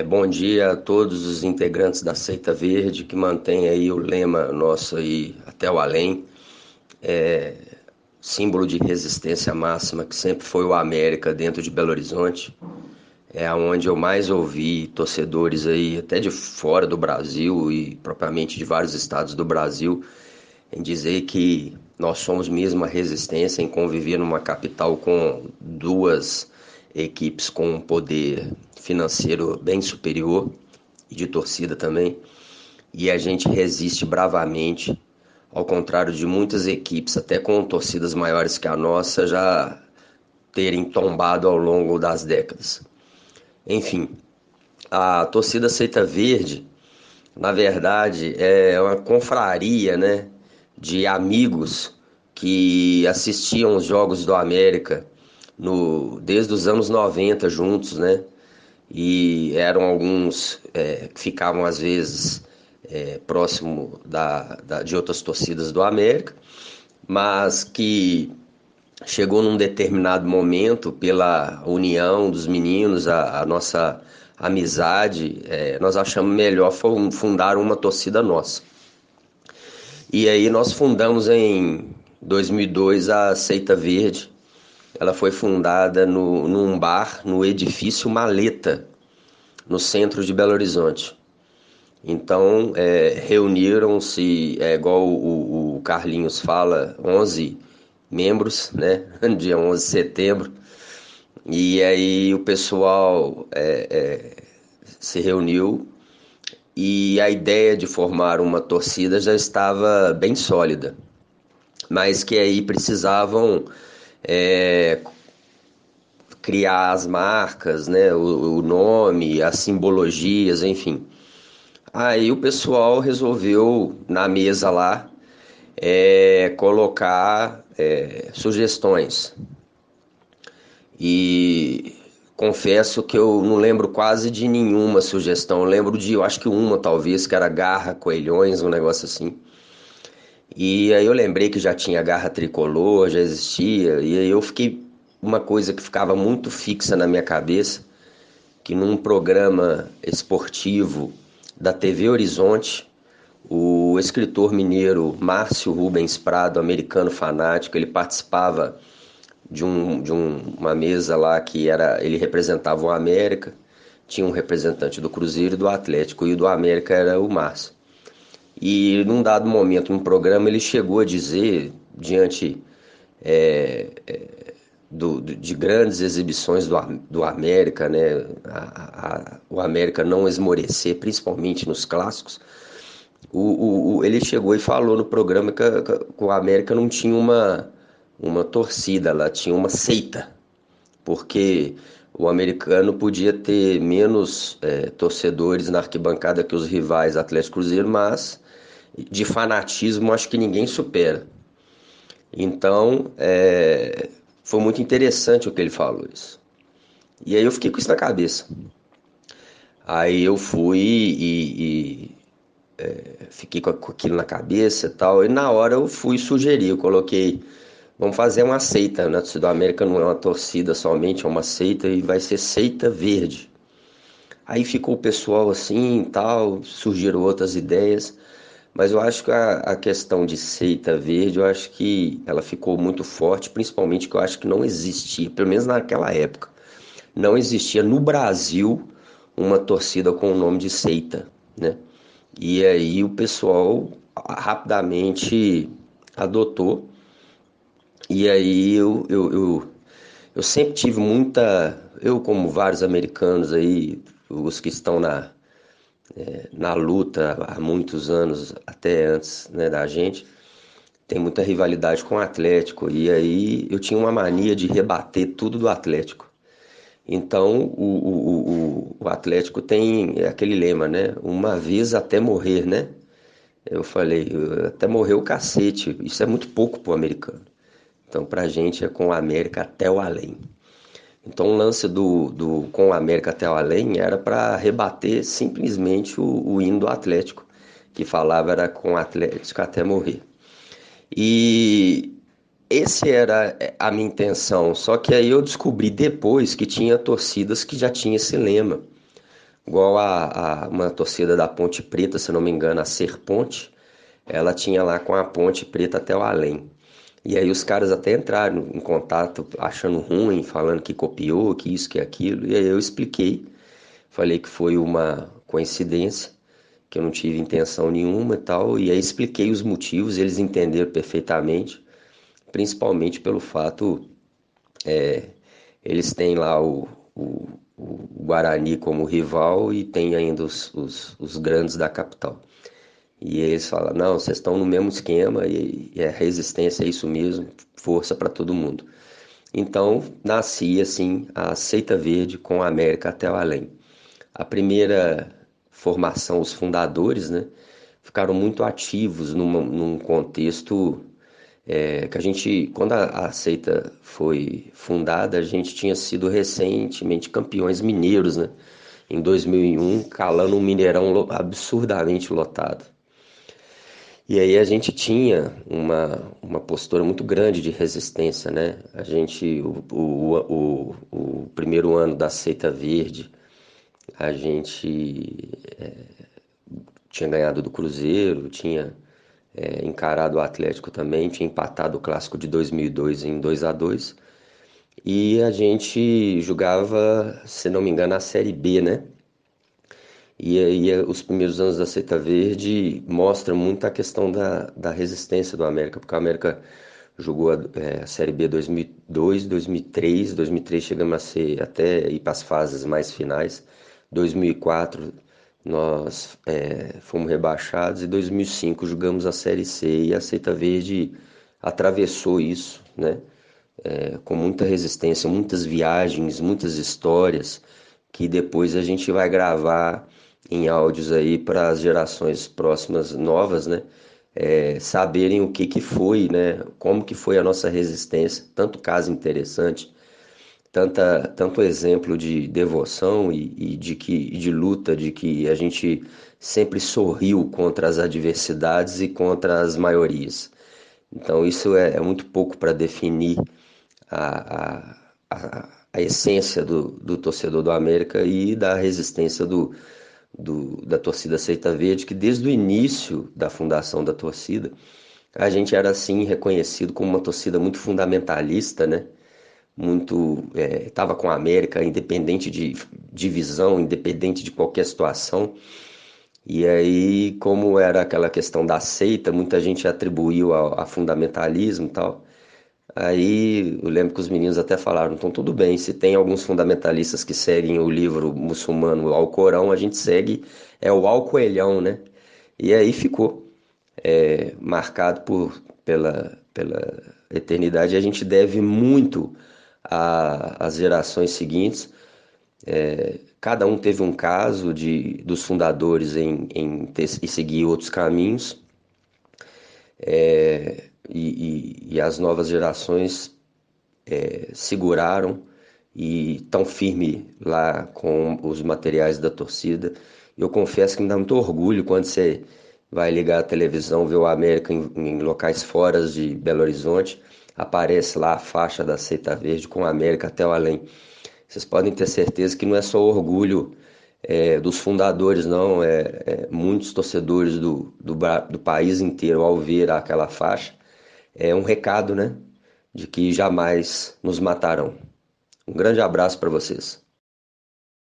Bom dia a todos os integrantes da Seita Verde que mantém aí o lema nosso aí até o além, símbolo de resistência máxima que sempre foi o América dentro de Belo Horizonte. É aonde eu mais ouvi torcedores aí até de fora do Brasil e propriamente de vários estados do Brasil em dizer que nós somos mesmo a resistência em conviver numa capital com duas equipes com um poder financeiro bem superior e de torcida também, e a gente resiste bravamente, ao contrário de muitas equipes, até com torcidas maiores que a nossa, já terem tombado ao longo das décadas. Enfim, a torcida Seita Verde, na verdade, é uma confraria, né, de amigos que assistiam os jogos do América desde os anos 90 juntos, né? E eram alguns que ficavam às vezes próximo de outras torcidas do América, mas que chegou num determinado momento, pela união dos meninos, a nossa amizade, nós achamos melhor fundar uma torcida nossa. E aí nós fundamos em 2002 a Seita Verde. Ela foi fundada num bar no edifício Maleta, no centro de Belo Horizonte. Então, reuniram-se, igual o Carlinhos fala, 11 membros, né? Dia 11 de setembro. E aí o pessoal se reuniu e a ideia de formar uma torcida já estava bem sólida, mas que aí precisavam é, criar as marcas, né? O nome, as simbologias, enfim. Aí o pessoal resolveu na mesa lá colocar sugestões. E confesso que eu não lembro quase de nenhuma sugestão. Eu lembro de, eu acho que uma talvez, que era Garra Coelhões, um negócio assim. E aí eu lembrei que já tinha Garra Tricolor, já existia. E aí eu fiquei, uma coisa que ficava muito fixa na minha cabeça, que num programa esportivo da TV Horizonte, o escritor mineiro Márcio Rubens Prado, americano fanático, ele participava uma mesa lá que ele representava o América, tinha um representante do Cruzeiro e do Atlético, e o do América era o Márcio. E num dado momento no programa ele chegou a dizer, diante de grandes exibições do América, né, o América não esmorecer, principalmente nos clássicos, ele chegou e falou no programa que o América não tinha uma torcida, ela tinha uma seita, porque o americano podia ter menos torcedores na arquibancada que os rivais Atlético e Cruzeiro, mas de fanatismo acho que ninguém supera. Então, foi muito interessante o que ele falou isso. E aí eu fiquei com isso na cabeça. Aí eu fui e fiquei com aquilo na cabeça e tal. E na hora eu fui sugerir, eu coloquei, vamos fazer uma seita, né? A torcida do América não é uma torcida somente, é uma seita e vai ser Seita Verde. Aí ficou o pessoal assim e tal, surgiram outras ideias. Mas eu acho que a questão de Seita Verde, eu acho que ela ficou muito forte, principalmente que eu acho que não existia, pelo menos naquela época, não existia no Brasil uma torcida com o nome de Seita, né? E aí o pessoal rapidamente adotou. E aí eu sempre tive muita. Eu, como vários americanos aí, os que estão na luta há muitos anos, até antes, né, da gente, tem muita rivalidade com o Atlético. E aí eu tinha uma mania de rebater tudo do Atlético. Então o Atlético tem aquele lema, né? Uma vez até morrer, né? Eu falei, até morrer o cacete. Isso é muito pouco pro americano. Então pra gente é com o América até o além. Então o lance do com o América até o além era para rebater simplesmente o hino do Atlético, que falava era com o Atlético até morrer. E esse era a minha intenção, só que aí eu descobri depois que tinha torcidas que já tinham esse lema, Igual uma torcida da Ponte Preta, se não me engano, a Ser Ponte, ela tinha lá com a Ponte Preta até o além. E aí os caras até entraram em contato achando ruim, falando que copiou, que isso, que aquilo. E aí eu expliquei, falei que foi uma coincidência, que eu não tive intenção nenhuma e tal. E aí expliquei os motivos, eles entenderam perfeitamente, principalmente pelo fato, eles têm lá o Guarani como rival e tem ainda os grandes da capital. E eles falam, não, vocês estão no mesmo esquema e a resistência é isso mesmo, força para todo mundo. Então, nascia assim a Seita Verde com a América até o além. A primeira formação, os fundadores, né, ficaram muito ativos num contexto que a gente, quando a Seita foi fundada, a gente tinha sido recentemente campeões mineiros, né, em 2001, calando um Mineirão absurdamente lotado. E aí a gente tinha uma postura muito grande de resistência, né? A gente, o primeiro ano da Seita Verde, a gente tinha ganhado do Cruzeiro, tinha encarado o Atlético também, tinha empatado o Clássico de 2002 em 2-2 e a gente jogava, se não me engano, a Série B, né? E aí os primeiros anos da Seita Verde mostram muito a questão da resistência do América, porque o América jogou a Série B 2002, 2003, 2003 chegamos a ser até ir para as fases mais finais, 2004 nós fomos rebaixados e 2005 jogamos a Série C e a Seita Verde atravessou isso, né? Com muita resistência, muitas viagens, muitas histórias que depois a gente vai gravar em áudios aí para as gerações próximas novas, né? Saberem o que que foi, né? Como que foi a nossa resistência, tanto caso interessante, tanto exemplo de devoção e de luta, de que a gente sempre sorriu contra as adversidades e contra as maiorias. Então isso é muito pouco para definir a essência do torcedor do América e da resistência da torcida Seita Verde, que desde o início da fundação da torcida, a gente era assim reconhecido como uma torcida muito fundamentalista, né? Muito estava com a América, independente de divisão, independente de qualquer situação. E aí, como era aquela questão da seita, muita gente atribuiu a fundamentalismo e tal. Aí eu lembro que os meninos até falaram, então tudo bem, se tem alguns fundamentalistas que seguem o livro muçulmano Alcorão, a gente segue o Alcoelhão, né? E aí ficou marcado pela eternidade. E a gente deve muito às gerações seguintes. Cada um teve um caso dos fundadores em seguir outros caminhos. E as novas gerações seguraram e tão firme lá com os materiais da torcida. Eu confesso que me dá muito orgulho quando você vai ligar a televisão, ver o América em locais fora de Belo Horizonte, aparece lá a faixa da Seita Verde com o América até o além. Vocês podem ter certeza que não é só orgulho dos fundadores, não, muitos torcedores do país inteiro ao ver aquela faixa, é um recado, né, de que jamais nos matarão. Um grande abraço para vocês.